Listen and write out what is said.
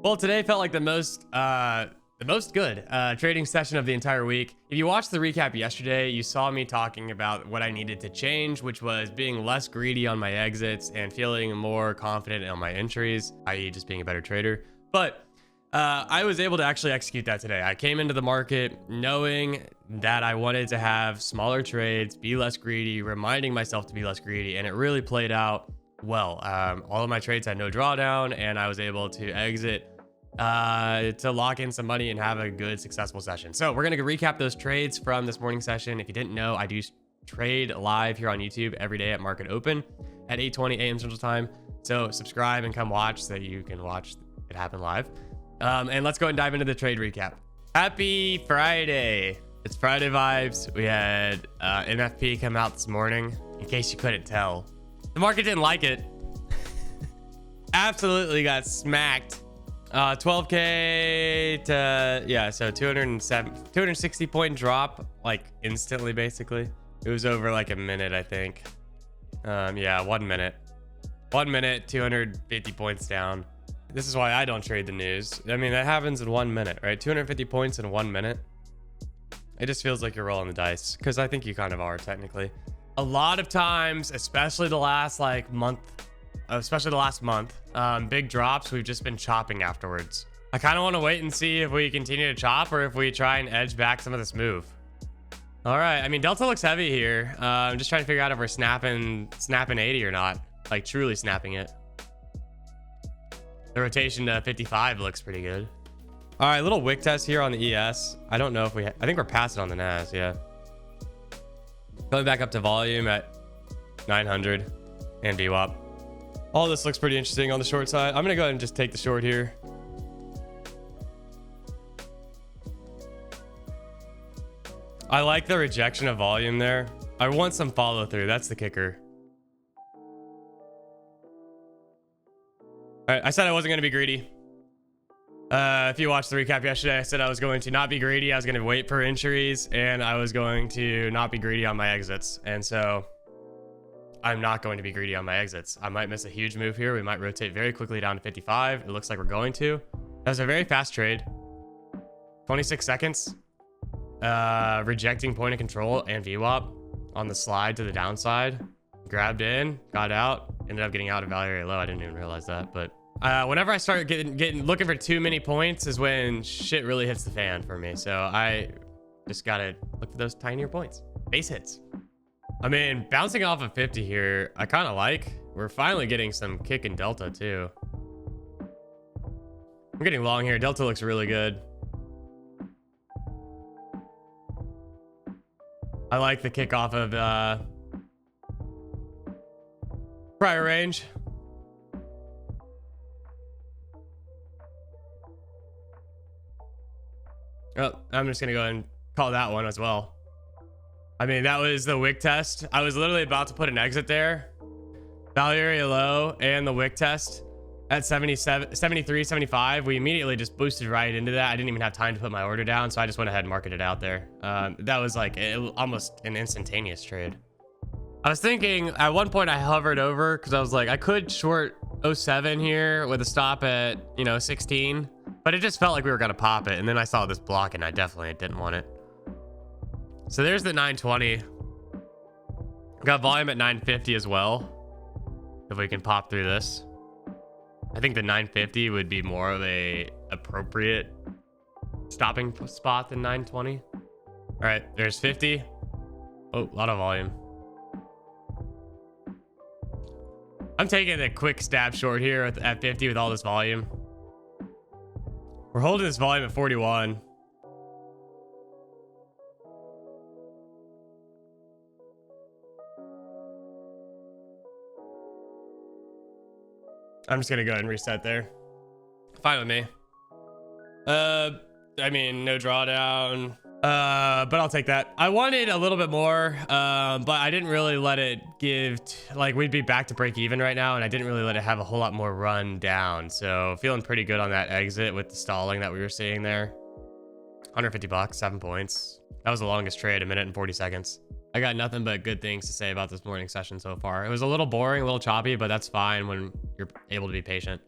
Well, today felt like the most good trading session of the entire week. If you watched the recap yesterday, you saw me talking about what I needed to change, which was being less greedy on my exits and feeling more confident on my entries, i.e. just being a better trader. But I was able to actually execute that today. I came into the market knowing that I wanted to have smaller trades, be less greedy, reminding myself to be less greedy, and it really played out well. All of my trades had no drawdown, and I was able to exit to lock in some money and have a good successful session. So we're going to recap those trades from this morning session. If you didn't know, I do trade live here on YouTube every day at market open at 8:20 a.m. Central Time. So subscribe and come watch so that you can watch it happen live. And let's go ahead and dive into the trade recap. Happy Friday. It's Friday vibes. We had MFP come out this morning, in case you couldn't tell. The market didn't like it. Absolutely got smacked. 12k to, yeah, so 260 point drop, like instantly, basically. It was over like a minute, I think. Yeah, 1 minute, 250 points down. This is why I don't trade the news. I mean, that happens in 1 minute, right? 250 points in 1 minute. It just feels like you're rolling the dice, because I think you kind of are technically. A lot of times, especially the last like month, big drops, we've just been chopping afterwards. I kind of want to wait and see if we continue to chop or if we try and edge back some of this move. All right, I mean, Delta looks heavy here. I'm just trying to figure out if we're snapping 80 or not, like truly snapping it. The rotation to 55 looks pretty good. All right, little wick test here on the ES. I don't know if I think we're past it on the NAS, yeah. Going back up to volume at 900 and VWAP. All this looks pretty interesting on the short side. I'm gonna go ahead and just take the short here. I like the rejection of volume there. I want some follow through. That's the kicker. All right, I said I wasn't gonna be greedy. If you watched the recap yesterday, I said I was going to not be greedy. I was gonna wait for entries, and I was going to not be greedy on my exits. And so I'm not going to be greedy on my exits. I might miss a huge move here. We might rotate very quickly down to 55. It looks like we're going to. That was a very fast trade. 26 seconds. Rejecting point of control and VWAP on the slide to the downside. Grabbed in, got out, ended up getting out of value area low. I didn't even realize that, but whenever I start looking for too many points is when shit really hits the fan for me. So I just gotta look for those tinier points. Base hits. I mean, bouncing off of 50 here, I kind of like. We're finally getting some kick in Delta too. I'm getting long here. Delta looks really good. I like the kick off of prior range. Oh, I'm just gonna go ahead and call that one as well. I mean, that was the wick test. I was literally about to put an exit there. Value area low and the wick test at 77, 73, 75. We immediately just boosted right into that. I didn't even have time to put my order down, so I just went ahead and marketed it out there. That was like almost an instantaneous trade. I was thinking at one point I hovered over because I was like, I could short 07 here with a stop at, 16, but it just felt like we were going to pop it. And then I saw this block and I definitely didn't want it. So there's the 920. Got volume at 950 as well. If we can pop through this. I think the 950 would be more of a appropriate stopping spot than 920. All right, there's 50. Oh, a lot of volume. I'm taking a quick stab short here at 50 with all this volume. We're holding this volume at 41. I'm just gonna go ahead and reset there. Fine with me. I mean, no drawdown. But I'll take that. I wanted a little bit more, but I didn't really let it give, like we'd be back to break even right now, and I didn't really let it have a whole lot more run down. So feeling pretty good on that exit with the stalling that we were seeing there. 150 bucks, 7 points. That was the longest trade, 1 minute and 40 seconds. I got nothing but good things to say about this morning session so far. It was a little boring, a little choppy, but that's fine when you're able to be patient.